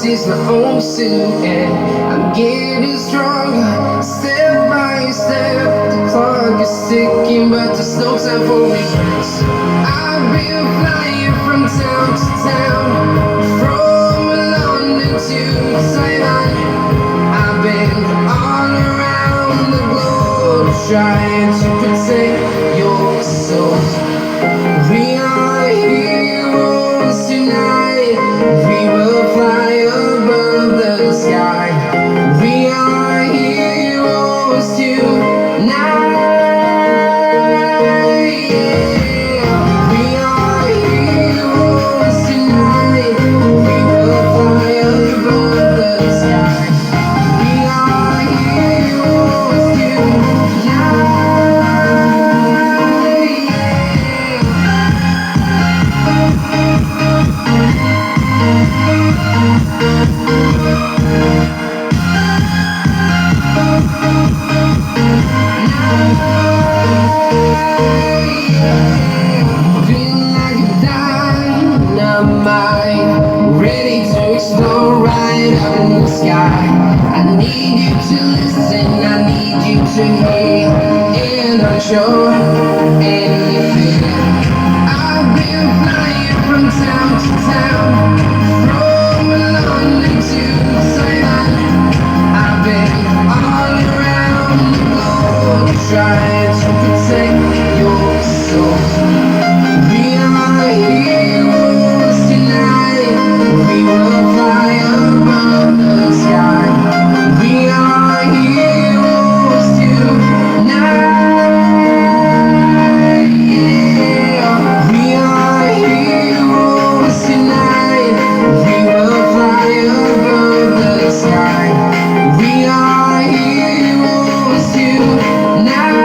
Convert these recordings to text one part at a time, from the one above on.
is my own suit, and I'm getting stronger step by step. The clock is ticking, but there's no time for me. So I've been flying from town to town, from London to Taiwan. I've been all around the globe trying to protect your soul. We are heroes tonight. We will fly above the sky. We are heroes tonight. Yeah. We are heroes tonight. We will fly above the sky. We are heroes tonight. it up in the sky. I need you to listen, I need you to hear, and I'm sure anything. I've been flying from town to town, from London to Taiwan. I've been all around the globe trying to protect your soul. We are heroes tonight. We will fly above the sky. We are heroes tonight. Yeah. We are heroes tonight. We will fly above the sky. We are heroes tonight.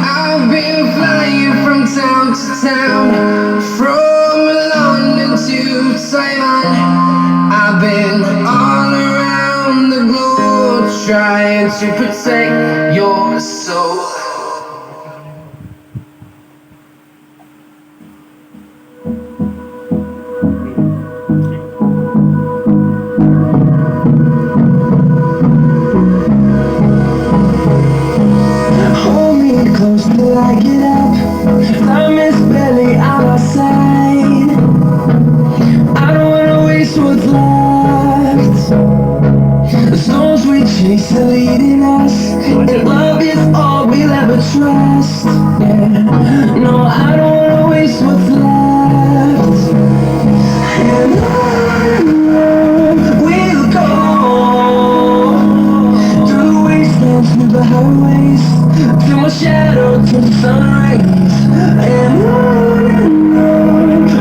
I've been flying from town to town, from London to Taiwan. I've been all around the globe trying to protect your soul. Hold me close till I get up. Time is barely on our side. I don't wanna waste what's left. The storms we chase are leading us, and love is all we'll ever trust. Yeah. No, I don't wanna waste what's left. And on we'll go, through the wastelands, through the highways, till my shadow turns to sun rays. And on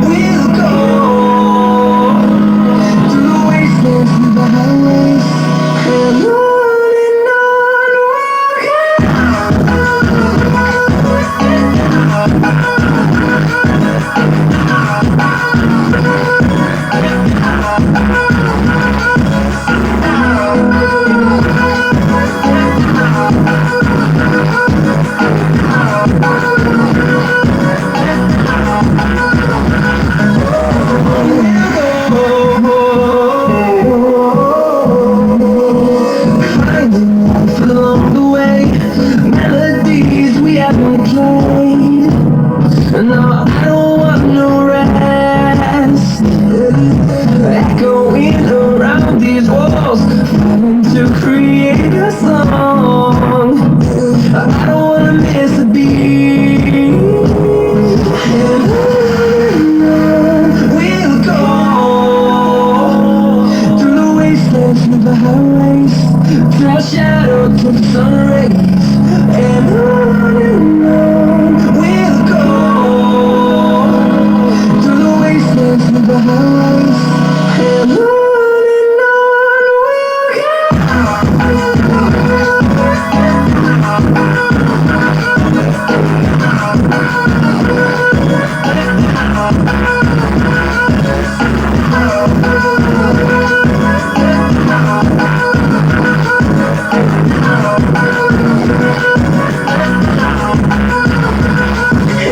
we'll go, through the wastelands, through the highways. And on finding life along the way, melodies we haven't played. No, I don't want no rest. Echoing around these walls, fighting to create a song. I don't wanna miss a beat. And on we'll go, through the wastelands, through the highways, till our shadow to the sun rays. And on we'll go, through the wastelands, through the highways. And on we'll go.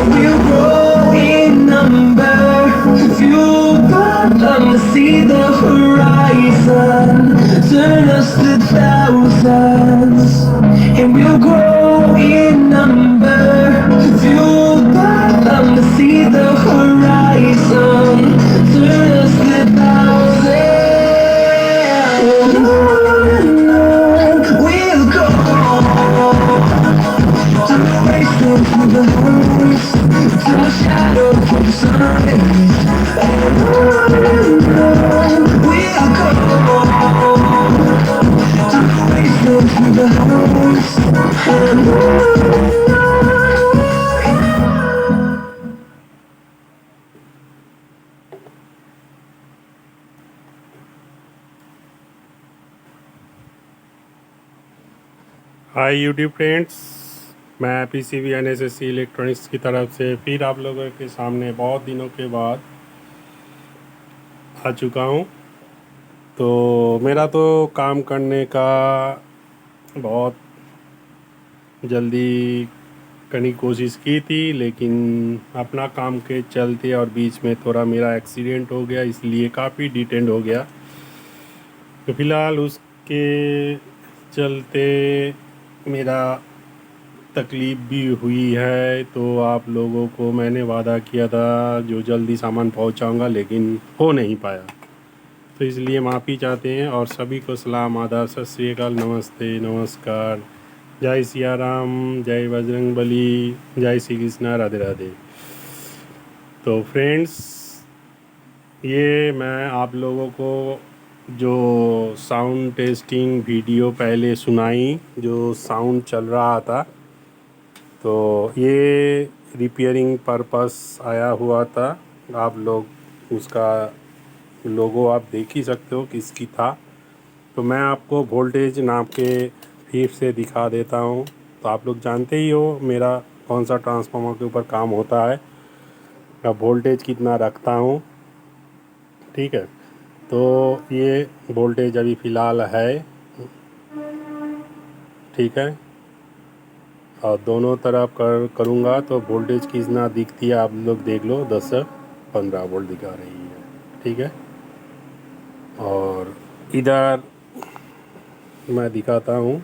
We'll grow in number, fueled by them to see the horizon, turn us to thousands. And we'll grow in number, fueled by them to see the horizon, turn us to thousands. And on we'll go, through the wastelands, through the highways, till my shadow from the sun rays. And on We are cold to the wasteland, to the house. Hi YouTube friends, मैं PCB NSSC electronics की तरफ से फिर आप लोगों के सामने बहुत दिनों के बाद आ चुका हूँ। तो मेरा तो काम करने का बहुत जल्दी करने की कोशिश की थी, लेकिन अपना काम के चलते और बीच में थोड़ा मेरा एक्सीडेंट हो गया, इसलिए काफ़ी डिटेंड हो गया। तो फ़िलहाल उसके चलते मेरा तकलीफ़ भी हुई है। तो आप लोगों को मैंने वादा किया था जो जल्दी सामान पहुंचाऊंगा, लेकिन हो नहीं पाया। तो इसलिए माफ़ी चाहते हैं और सभी को सलाम, आदाब, सत श्री अकाल, नमस्ते, नमस्कार, जय सिया राम, जय बजरंग बली, जय श्री कृष्णा, राधे राधे। तो फ्रेंड्स, ये मैं आप लोगों को जो साउंड टेस्टिंग वीडियो पहले सुनाई, जो साउंड चल रहा था, तो ये रिपेयरिंग पर्पस आया हुआ था। आप लोग उसका लोगो आप देख ही सकते हो किसकी था। तो मैं आपको वोल्टेज नाप के फिर से दिखा देता हूँ। तो आप लोग जानते ही हो मेरा कौन सा ट्रांसफार्मर के ऊपर काम होता है, अब वोल्टेज कितना रखता हूँ। ठीक है, तो ये वोल्टेज अभी फ़िलहाल है, ठीक है। और दोनों तरफ करूँगा तो वोल्टेज कितना दिखती है आप लोग देख लो, 10 से 15 वोल्ट दिखा रही है, ठीक है। और इधर मैं दिखाता हूँ,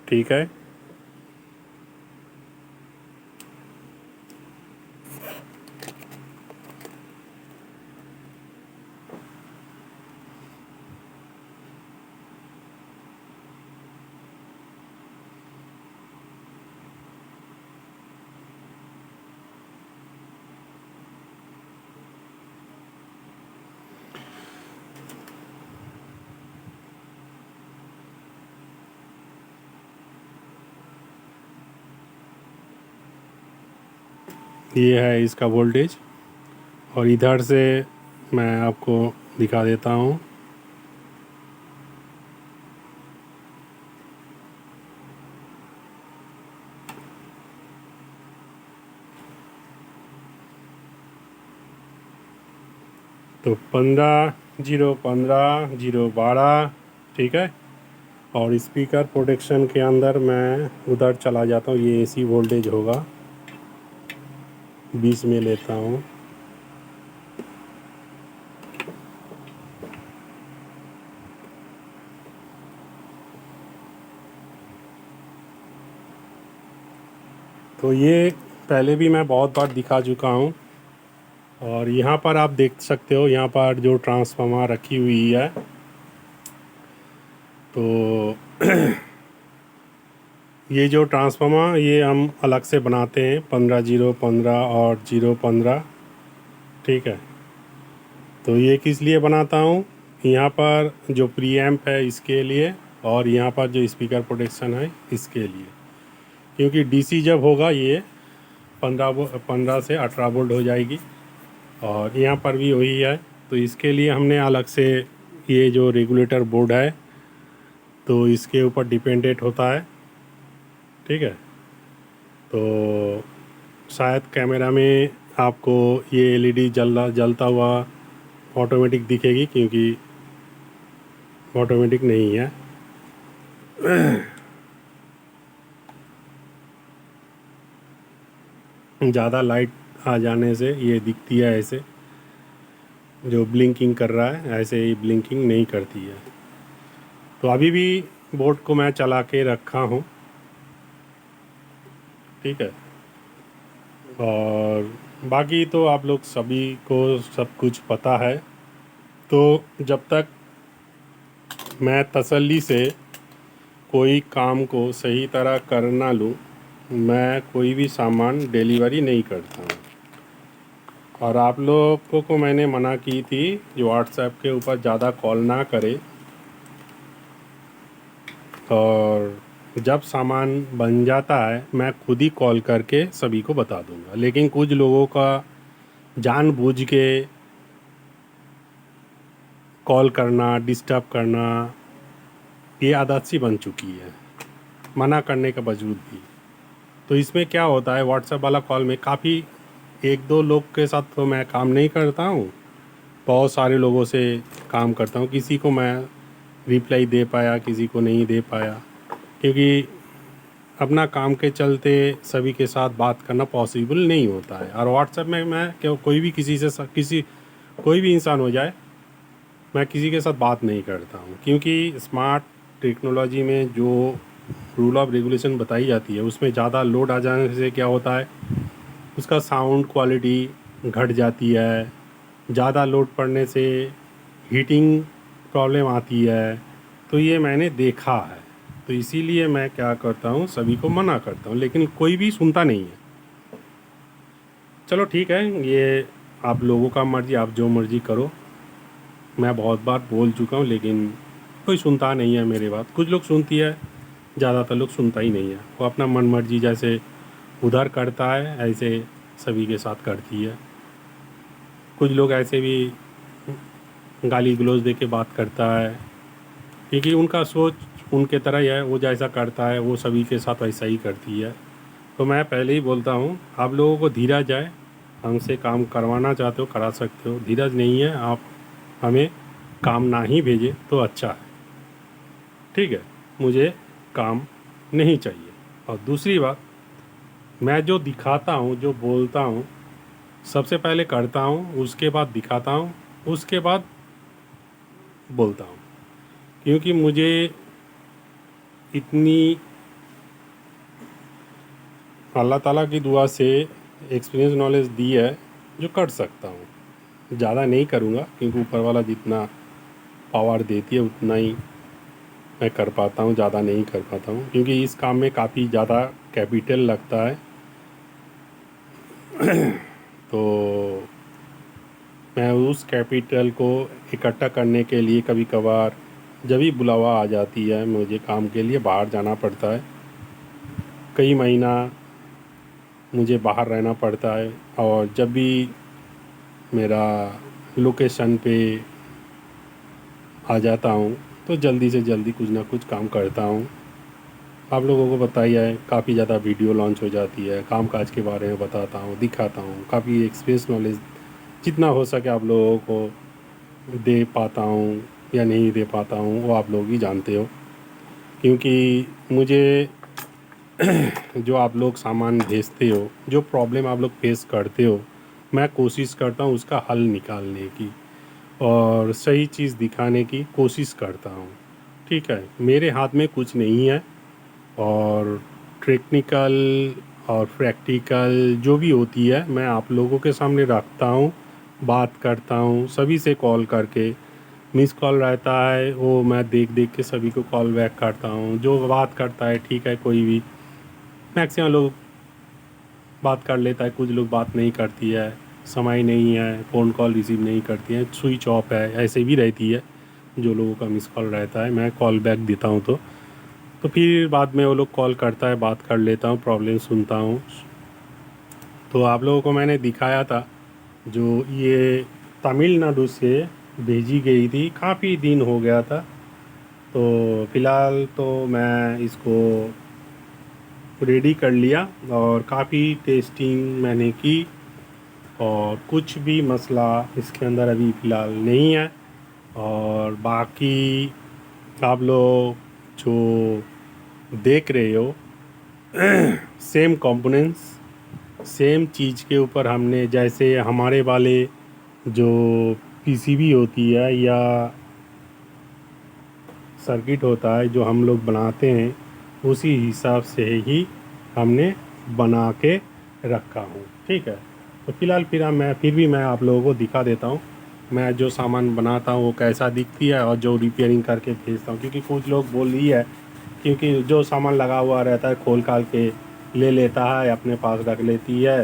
ठीक है। ये है इसका वोल्टेज, और इधर से मैं आपको दिखा देता हूँ। तो 15 0 15 0 12, ठीक है। और स्पीकर प्रोटेक्शन के अंदर मैं उधर चला जाता हूँ, ये एसी वोल्टेज होगा, 20 में लेता हूँ। तो ये पहले भी मैं बहुत बार दिखा चुका हूँ। और यहाँ पर आप देख सकते हो, यहाँ पर जो ट्रांसफार्मर रखी हुई है, तो ये जो ट्रांसफार्मर ये हम अलग से बनाते हैं, 15 0 15 और 0 15, ठीक है। तो ये किस लिए बनाता हूँ, यहाँ पर जो प्री एम्प है इसके लिए, और यहाँ पर जो स्पीकर प्रोटेक्शन है इसके लिए। क्योंकि डीसी जब होगा ये 15 से 18 वोल्ट हो जाएगी, और यहाँ पर भी वही है। तो इसके लिए हमने अलग से ये जो रेगुलेटर बोर्ड है, तो इसके ऊपर डिपेंडेंट होता है, ठीक है। तो शायद कैमरा में आपको ये एलईडी जलता हुआ ऑटोमेटिक दिखेगी, क्योंकि ऑटोमेटिक नहीं है। ज़्यादा लाइट आ जाने से ये दिखती है ऐसे, जो ब्लिंकिंग कर रहा है ऐसे ही ब्लिंकिंग नहीं करती है। तो अभी भी बोर्ड को मैं चला के रखा हूँ, ठीक है। और बाकी तो आप लोग सभी को सब कुछ पता है। तो जब तक मैं तसल्ली से कोई काम को सही तरह कर ना लूँ, मैं कोई भी सामान डिलीवरी नहीं करता हूँ। और आप लोगों को मैंने मना की थी जो व्हाट्सएप के ऊपर ज़्यादा कॉल ना करे, और जब सामान बन जाता है मैं खुद ही कॉल करके सभी को बता दूंगा। लेकिन कुछ लोगों का जानबूझ के कॉल करना, डिस्टर्ब करना, ये आदत सी बन चुकी है मना करने के बावजूद भी। तो इसमें क्या होता है, व्हाट्सएप वाला कॉल में काफ़ी 1-2 लोग के साथ तो मैं काम नहीं करता हूँ, बहुत सारे लोगों से काम करता हूँ। किसी को मैं रिप्लाई दे पाया, किसी को नहीं दे पाया, क्योंकि अपना काम के चलते सभी के साथ बात करना पॉसिबल नहीं होता है। और व्हाट्सएप में मैं कोई भी कोई भी इंसान हो जाए, मैं किसी के साथ बात नहीं करता हूँ, क्योंकि स्मार्ट टेक्नोलॉजी में जो रूल ऑफ रेगुलेशन बताई जाती है उसमें ज़्यादा लोड आ जाने से क्या होता है, उसका साउंड क्वालिटी घट जाती है। ज़्यादा लोड पड़ने से हीटिंग प्रॉब्लम आती है। तो ये मैंने देखा है, तो इसीलिए मैं क्या करता हूँ, सभी को मना करता हूँ, लेकिन कोई भी सुनता नहीं है। चलो ठीक है, ये आप लोगों का मर्ज़ी, आप जो मर्ज़ी करो। मैं बहुत बार बोल चुका हूँ लेकिन कोई सुनता नहीं है मेरी बात। कुछ लोग सुनती है, ज़्यादातर लोग सुनता ही नहीं है। वो अपना मन मर्जी जैसे उधर करता है ऐसे सभी के साथ करती है। कुछ लोग ऐसे भी गाली गलौज दे के बात करता है, क्योंकि उनका सोच उनके तरह ही है, वो जैसा करता है वो सभी के साथ वैसा ही करती है। तो मैं पहले ही बोलता हूँ, आप लोगों को धीरज है, हमसे काम करवाना चाहते हो करा सकते हो, धीरज नहीं है आप हमें काम ना ही भेजें तो अच्छा है, ठीक है। मुझे काम नहीं चाहिए। और दूसरी बात, मैं जो दिखाता हूँ, जो बोलता हूँ, सबसे पहले करता हूँ, उसके बाद दिखाता हूँ, उसके बाद बोलता हूँ। क्योंकि मुझे इतनी अल्लाह ताला की दुआ से एक्सपीरियंस नॉलेज दी है जो कर सकता हूँ। ज़्यादा नहीं करूँगा, क्योंकि ऊपर वाला जितना पावर देती है उतना ही मैं कर पाता हूँ, ज़्यादा नहीं कर पाता हूँ, क्योंकि इस काम में काफ़ी ज़्यादा कैपिटल लगता है। तो मैं उस कैपिटल को इकट्ठा करने के लिए कभी कभार जब भी बुलावा आ जाती है, मुझे काम के लिए बाहर जाना पड़ता है। कई महीना मुझे बाहर रहना पड़ता है, और जब भी मेरा लोकेशन पे आ जाता हूँ तो जल्दी से जल्दी कुछ ना कुछ काम करता हूँ। आप लोगों को बताइए है, काफ़ी ज़्यादा वीडियो लॉन्च हो जाती है, कामकाज के बारे में बताता हूँ, दिखाता हूँ, काफ़ी एक्सपीरियंस नॉलेज जितना हो सके आप लोगों को दे पाता हूँ या नहीं दे पाता हूँ वो आप लोग ही जानते हो। क्योंकि मुझे जो आप लोग सामान भेजते हो, जो प्रॉब्लम आप लोग फेस करते हो, मैं कोशिश करता हूँ उसका हल निकालने की और सही चीज़ दिखाने की कोशिश करता हूँ, ठीक है। मेरे हाथ में कुछ नहीं है, और टेक्निकल और प्रैक्टिकल जो भी होती है मैं आप लोगों के सामने रखता हूँ, बात करता हूँ सभी से कॉल करके। मिस कॉल रहता है वो मैं देख देख के सभी को कॉल बैक करता हूँ। जो बात करता है ठीक है, कोई भी मैक्सिमम लोग बात कर लेता है, कुछ लोग बात नहीं करती है, समय नहीं है, फ़ोन कॉल रिसीव नहीं करती है, स्विच ऑफ है, ऐसे भी रहती है। जो लोगों का मिस कॉल रहता है मैं कॉल बैक देता हूँ, तो फिर बाद में वो लोग कॉल करता है, बात कर लेता हूँ, प्रॉब्लम सुनता हूँ। तो आप लोगों को मैंने दिखाया था जो ये तमिलनाडु से भेजी गई थी, काफ़ी दिन हो गया था। तो फ़िलहाल तो मैं इसको रेडी कर लिया और काफ़ी टेस्टिंग मैंने की, और कुछ भी मसला इसके अंदर अभी फ़िलहाल नहीं है। और बाकी आप लोग जो देख रहे हो सेम कंपोनेंट्स, सेम चीज़ के ऊपर हमने, जैसे हमारे वाले जो पीसीबी होती है या सर्किट होता है जो हम लोग बनाते हैं, उसी हिसाब से ही हमने बना के रखा हूँ, ठीक है। तो फ़िलहाल फिर भी मैं आप लोगों को दिखा देता हूँ मैं जो सामान बनाता हूँ वो कैसा दिखती है और जो रिपेयरिंग करके भेजता हूँ। क्योंकि कुछ लोग बोल रही है क्योंकि जो सामान लगा हुआ रहता है खोल खाल के ले लेता है, अपने पास रख लेती है।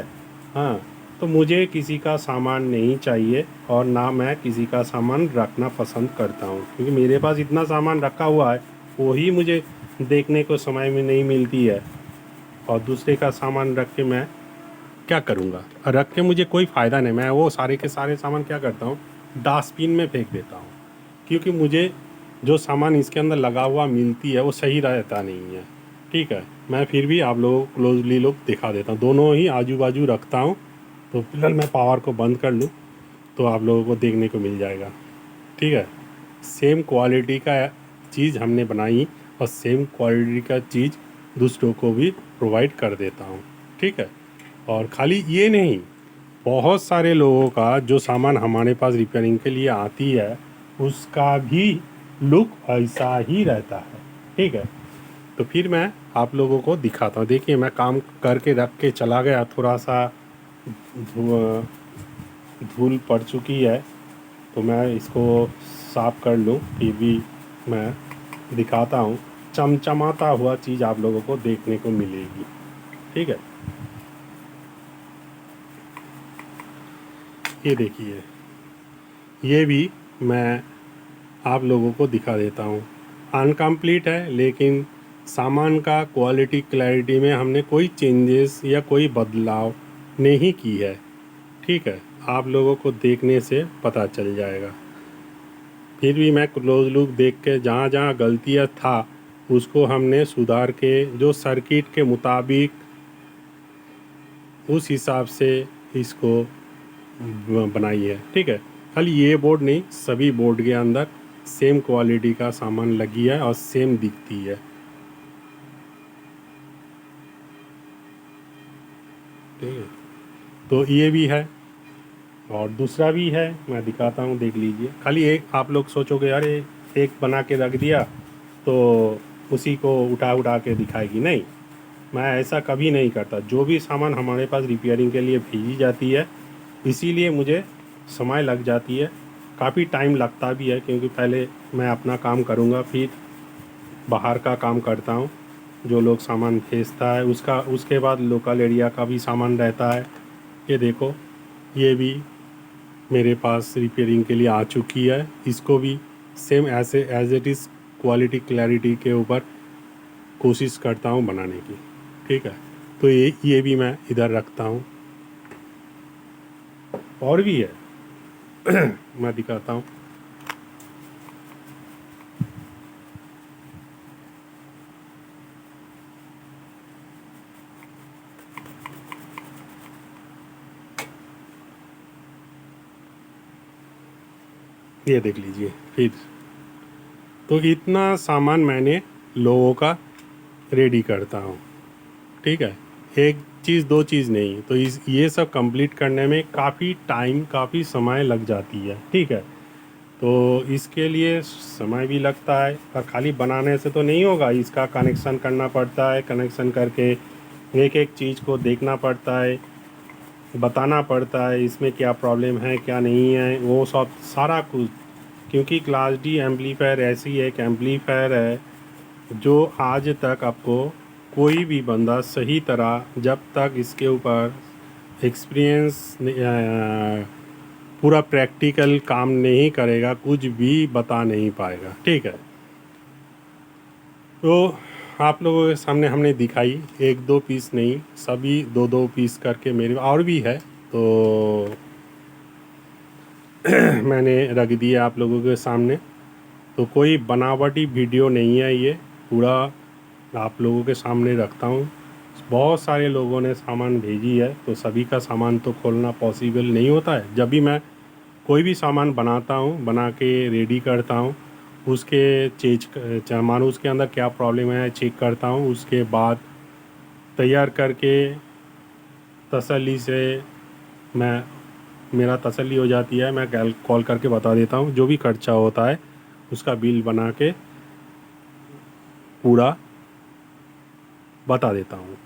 हाँ, तो मुझे किसी का सामान नहीं चाहिए और ना मैं किसी का सामान रखना पसंद करता हूँ, क्योंकि मेरे पास इतना सामान रखा हुआ है वही मुझे देखने को समय में नहीं मिलती है, और दूसरे का सामान रख के मैं क्या करूँगा? रख के मुझे कोई फ़ायदा नहीं। मैं वो सारे के सारे सामान क्या करता हूँ, डस्टबिन में फेंक देता हूँ, क्योंकि मुझे जो सामान इसके अंदर लगा हुआ मिलती है वो सही रहता नहीं है। ठीक है, मैं फिर भी आप लोगों को क्लोजली लोग दिखा देता हूँ, दोनों ही आजू बाजू रखता हूँ। तो फिलहाल मैं पावर को बंद कर लूँ तो आप लोगों को देखने को मिल जाएगा। ठीक है, सेम क्वालिटी का चीज़ हमने बनाई और सेम क्वालिटी का चीज़ दूसरों को भी प्रोवाइड कर देता हूँ। ठीक है, और खाली ये नहीं, बहुत सारे लोगों का जो सामान हमारे पास रिपेयरिंग के लिए आती है उसका भी लुक ऐसा ही रहता है। ठीक है, तो फिर मैं आप लोगों को दिखाता हूँ। देखिए, मैं काम करके रख के चला गया, थोड़ा सा धूल पड़ चुकी है तो मैं इसको साफ़ कर लूँ, फिर भी मैं दिखाता हूँ। चमचमाता हुआ चीज़ आप लोगों को देखने को मिलेगी। ठीक है, ये देखिए, ये भी मैं आप लोगों को दिखा देता हूँ। अनकम्प्लीट है, लेकिन सामान का क्वालिटी क्लैरिटी में हमने कोई चेंजेस या कोई बदलाव नहीं की है। ठीक है, आप लोगों को देखने से पता चल जाएगा। फिर भी मैं क्लोज लुक देख के जहाँ जहाँ गलतियाँ था उसको हमने सुधार के जो सर्किट के मुताबिक उस हिसाब से इसको बनाई है। ठीक है, खाली ये बोर्ड नहीं, सभी बोर्ड के अंदर सेम क्वालिटी का सामान लगी है और सेम दिखती है। ठीक है, तो ये भी है और दूसरा भी है, मैं दिखाता हूँ, देख लीजिए। खाली एक आप लोग सोचोगे अरे एक बना के रख दिया तो उसी को उठा उठा के दिखाएगी, नहीं, मैं ऐसा कभी नहीं करता। जो भी सामान हमारे पास रिपेयरिंग के लिए भेजी जाती है, इसीलिए मुझे समय लग जाती है, काफ़ी टाइम लगता भी है, क्योंकि पहले मैं अपना काम करूँगा फिर बाहर का काम करता हूँ। जो लोग सामान भेजता है उसके बाद लोकल एरिया का भी सामान रहता है। ये देखो, ये भी मेरे पास रिपेयरिंग के लिए आ चुकी है। इसको भी सेम ऐसे as it is quality clarity के ऊपर कोशिश करता हूँ बनाने की। ठीक है, तो ये भी मैं इधर रखता हूँ। और भी है मैं दिखाता हूँ। ये देख लीजिए फिर, तो इतना सामान मैंने लोगों का रेडी करता हूँ। ठीक है, एक चीज़ दो चीज़ नहीं, तो ये सब कंप्लीट करने में काफ़ी टाइम काफ़ी समय लग जाती है। ठीक है, तो इसके लिए समय भी लगता है, और खाली बनाने से तो नहीं होगा, इसका कनेक्शन करना पड़ता है, कनेक्शन करके एक एक चीज़ को देखना पड़ता है, बताना पड़ता है इसमें क्या प्रॉब्लम है क्या नहीं है, वो सब सारा कुछ। क्योंकि क्लास डी एम्पलीफायर ऐसी एक एम्पलीफायर है जो आज तक आपको कोई भी बंदा सही तरह, जब तक इसके ऊपर एक्सपीरियंस पूरा प्रैक्टिकल काम नहीं करेगा, कुछ भी बता नहीं पाएगा। ठीक है, तो आप लोगों के सामने हमने दिखाई, एक दो पीस नहीं, सभी दो दो पीस करके मेरे और भी है, तो मैंने रख दिया आप लोगों के सामने। तो कोई बनावटी वीडियो नहीं है, ये पूरा आप लोगों के सामने रखता हूँ। बहुत सारे लोगों ने सामान भेजी है, तो सभी का सामान तो खोलना पॉसिबल नहीं होता है। जब भी मैं कोई भी सामान बनाता हूँ, बना के रेडी करता हूँ, उसके मानो उसके अंदर क्या प्रॉब्लम है चेक करता हूँ, उसके बाद तैयार करके तसल्ली से मेरा तसल्ली हो जाती है, मैं कॉल करके बता देता हूँ, जो भी खर्चा होता है उसका बिल बना के पूरा बता देता हूँ।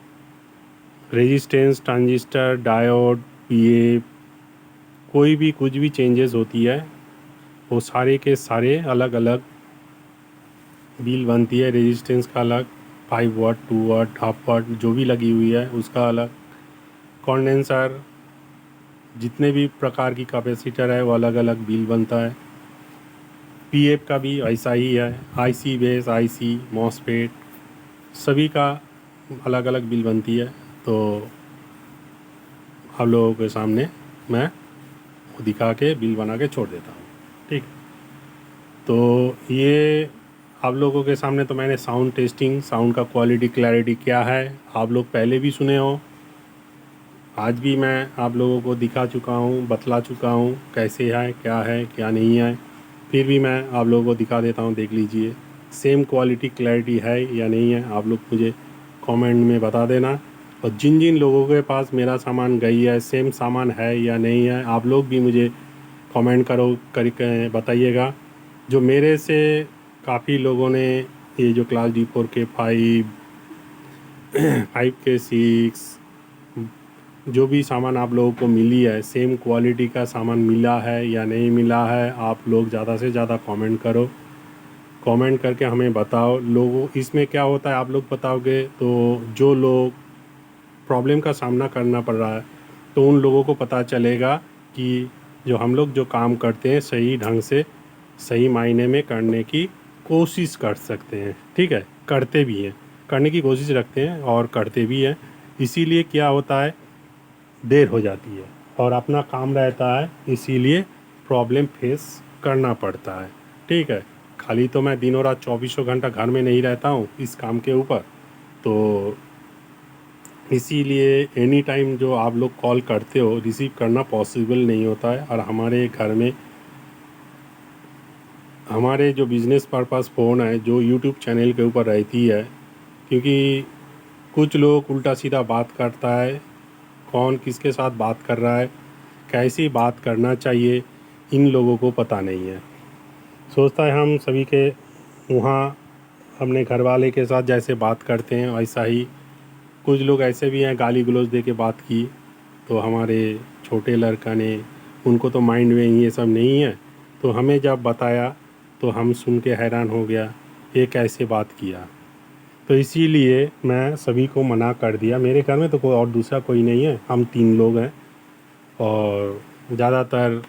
रेजिस्टेंस, ट्रांजिस्टर, डायोड, पीए, कोई भी कुछ भी चेंजेस होती है वो सारे के सारे अलग अलग बिल बनती है, रेजिस्टेंस का अलग, 5 वाट, 2 वाट, हाफ वाट जो भी लगी हुई है उसका अलग, कंडेंसर जितने भी प्रकार की कैपेसिटर है वो अलग अलग बिल बनता है। पीएफ का भी ऐसा ही है, आईसी बेस, आईसी, मॉसफेट सभी का अलग अलग बिल बनती है। तो आप लोगों के सामने मैं वो दिखा के बिल बना के छोड़ देता हूँ। ठीक, तो ये आप लोगों के सामने तो मैंने साउंड टेस्टिंग, साउंड का क्वालिटी क्लैरिटी क्या है आप लोग पहले भी सुने हो, आज भी मैं आप लोगों को दिखा चुका हूँ, बतला चुका हूँ कैसे है क्या नहीं है, फिर भी मैं आप लोगों को दिखा देता हूँ, देख लीजिए सेम क्वालिटी क्लैरिटी है या नहीं है। आप लोग मुझे कमेंट में बता देना, और जिन जिन लोगों के पास मेरा सामान गई है सेम सामान है या नहीं है आप लोग भी मुझे कमेंट करो करके बताइएगा। जो मेरे से काफ़ी लोगों ने ये जो क्लास D4 के 5 के 6 जो भी सामान आप लोगों को मिली है सेम क्वालिटी का सामान मिला है या नहीं मिला है, आप लोग ज़्यादा से ज़्यादा कमेंट करो, कमेंट करके हमें बताओ। लोगों इसमें क्या होता है आप लोग बताओगे तो जो लोग प्रॉब्लम का सामना करना पड़ रहा है तो उन लोगों को पता चलेगा कि जो हम लोग जो काम करते हैं सही ढंग से सही मायने में करने की कोशिश कर सकते हैं। ठीक है, करते भी हैं, करने की कोशिश रखते हैं और करते भी हैं। इसीलिए क्या होता है देर हो जाती है और अपना काम रहता है, इसीलिए प्रॉब्लम फेस करना पड़ता है। ठीक है, खाली तो मैं दिनों रात 24 घंटा घर में नहीं रहता हूँ इस काम के ऊपर, तो इसीलिए एनी टाइम जो आप लोग कॉल करते हो रिसीव करना पॉसिबल नहीं होता है। और हमारे घर में हमारे जो बिज़नेस पर्पस फ़ोन है जो यूट्यूब चैनल के ऊपर रहती है, क्योंकि कुछ लोग उल्टा सीधा बात करता है, कौन किसके साथ बात कर रहा है, कैसी बात करना चाहिए, इन लोगों को पता नहीं है। सोचता है हम सभी के वहाँ अपने घर वाले के साथ जैसे बात करते हैं वैसा ही, कुछ लोग ऐसे भी हैं गाली गलौज दे के बात की, तो हमारे छोटे लड़का ने उनको तो माइंड में ये सब नहीं है, तो हमें जब बताया तो हम सुन के हैरान हो गया ये कैसे बात किया। तो इसीलिए मैं सभी को मना कर दिया। मेरे घर में तो कोई और दूसरा कोई नहीं है, हम 3 लोग हैं और ज़्यादातर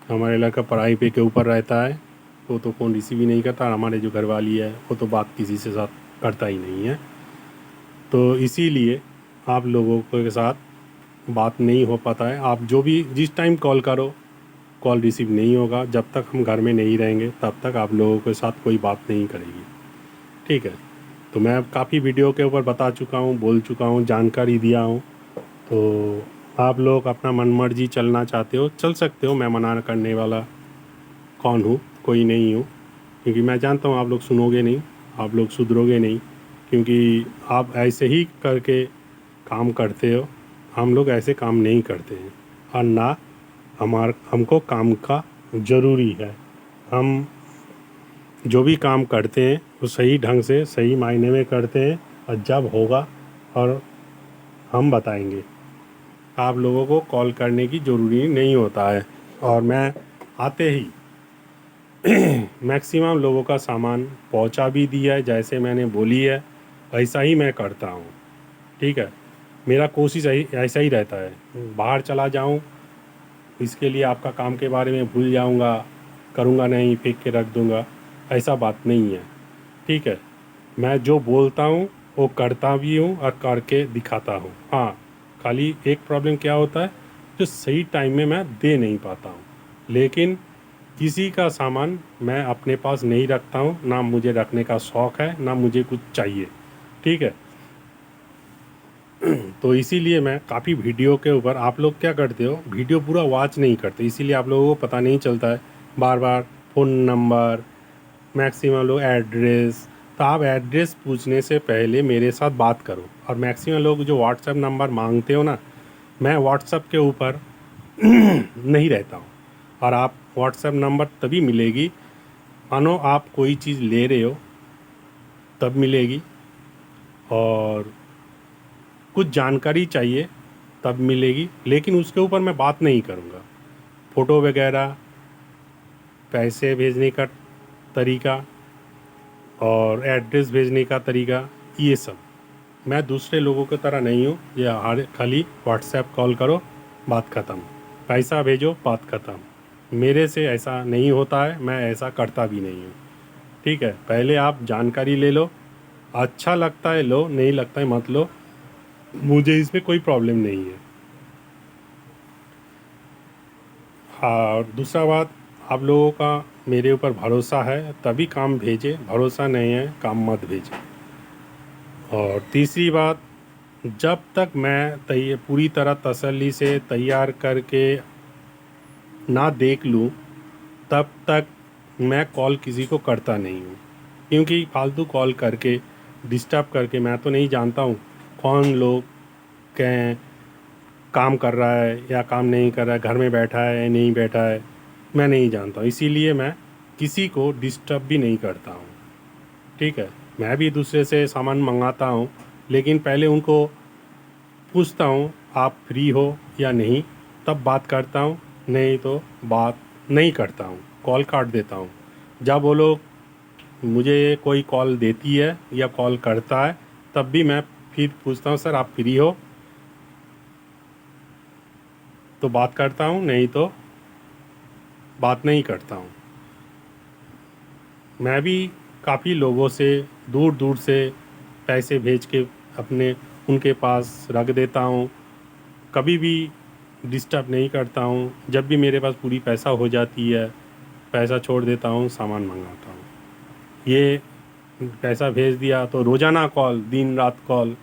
हमारे लड़का पढ़ाई पे के ऊपर रहता है, वो तो फ़ोन रिसीव ही नहीं करता। हमारे जो घरवाली है वो तो बात किसी से साथ करता ही नहीं है, तो इसीलिए आप लोगों के साथ बात नहीं हो पाता है। आप जो भी जिस टाइम कॉल करो कॉल रिसीव नहीं होगा, जब तक हम घर में नहीं रहेंगे तब तक आप लोगों के साथ कोई बात नहीं करेगी। ठीक है, तो मैं अब काफ़ी वीडियो के ऊपर बता चुका हूँ, बोल चुका हूँ, जानकारी दिया हूँ। तो आप लोग अपना मन मर्जी चलना चाहते हो चल सकते हो, मैं मना करने वाला कौन हूँ, कोई नहीं हूँ, क्योंकि मैं जानता हूँ आप लोग सुनोगे नहीं, आप लोग सुधरोगे नहीं, क्योंकि आप ऐसे ही करके काम करते हो। हम लोग ऐसे काम नहीं करते हैं और ना हमको काम का ज़रूरी है। हम जो भी काम करते हैं वो सही ढंग से सही मायने में करते हैं, और जब होगा और हम बताएंगे। आप लोगों को कॉल करने की ज़रूरी नहीं होता है, और मैं आते ही मैक्सिमम लोगों का सामान पहुंचा भी दिया है, जैसे मैंने बोली है वैसा ही मैं करता हूं। ठीक है, मेरा कोशिश ऐसा ही रहता है, बाहर चला जाऊं इसके लिए आपका काम के बारे में भूल जाऊंगा, करूंगा नहीं, फेंक के रख दूंगा, ऐसा बात नहीं है। ठीक है, मैं जो बोलता हूँ वो करता भी हूँ और करके दिखाता हूँ। हाँ, खाली एक प्रॉब्लम क्या होता है जो सही टाइम में मैं दे नहीं पाता हूँ, लेकिन किसी का सामान मैं अपने पास नहीं रखता हूँ, ना मुझे रखने का शौक़ है ना मुझे कुछ चाहिए। ठीक है, तो इसीलिए मैं काफ़ी वीडियो के ऊपर, आप लोग क्या करते हो वीडियो पूरा वॉच नहीं करते, इसीलिए आप लोगों को पता नहीं चलता है। बार बार फ़ोन नंबर, मैक्सिमम लोग एड्रेस, तो आप एड्रेस पूछने से पहले मेरे साथ बात करो। और मैक्सिमम लोग जो व्हाट्सएप नंबर मांगते हो ना, मैं व्हाट्सएप के ऊपर नहीं रहता हूँ, और आप व्हाट्सएप नंबर तभी मिलेगी मानो आप कोई चीज़ ले रहे हो तब मिलेगी, और कुछ जानकारी चाहिए तब मिलेगी, लेकिन उसके ऊपर मैं बात नहीं करूँगा। फ़ोटो वगैरह, पैसे भेजने का तरीका, और एड्रेस भेजने का तरीका, ये सब। मैं दूसरे लोगों की तरह नहीं हूँ ये खाली व्हाट्सएप कॉल करो, बात ख़त्म, पैसा भेजो, बात ख़त्म। मेरे से ऐसा नहीं होता है, मैं ऐसा करता भी नहीं हूँ। ठीक है, पहले आप जानकारी ले लो, अच्छा लगता है लो, नहीं लगता है मत लो, मुझे इसमें कोई प्रॉब्लम नहीं है। हाँ, और दूसरा बात, आप लोगों का मेरे ऊपर भरोसा है तभी काम भेजे, भरोसा नहीं है काम मत भेजे। और तीसरी बात, जब तक मैं पूरी तरह तसल्ली से तैयार करके ना देख लूँ तब तक मैं कॉल किसी को करता नहीं हूँ, क्योंकि फालतू कॉल करके डिस्टर्ब करके, मैं तो नहीं जानता हूँ कौन लोग के काम कर रहा है या काम नहीं कर रहा है, घर में बैठा है या नहीं बैठा है, मैं नहीं जानता हूँ। इसीलिए मैं किसी को डिस्टर्ब भी नहीं करता हूँ। ठीक है, मैं भी दूसरे से सामान मंगाता हूँ, लेकिन पहले उनको पूछता हूँ आप फ्री हो या नहीं, तब बात करता हूँ, नहीं तो बात नहीं करता हूँ, कॉल काट देता हूँ। जब वो लोग मुझे कोई कॉल देती है या कॉल करता है, तब भी मैं फिर पूछता हूँ सर आप फ्री हो, तो बात करता हूँ, नहीं तो बात नहीं करता हूँ। मैं भी काफ़ी लोगों से दूर दूर से पैसे भेज के अपने उनके पास रख देता हूँ, कभी भी डिस्टर्ब नहीं करता हूँ। जब भी मेरे पास पूरी पैसा हो जाती है, पैसा छोड़ देता हूँ, सामान मंगाता हूँ। ये पैसा भेज दिया तो रोज़ाना कॉल, दिन रात कॉल,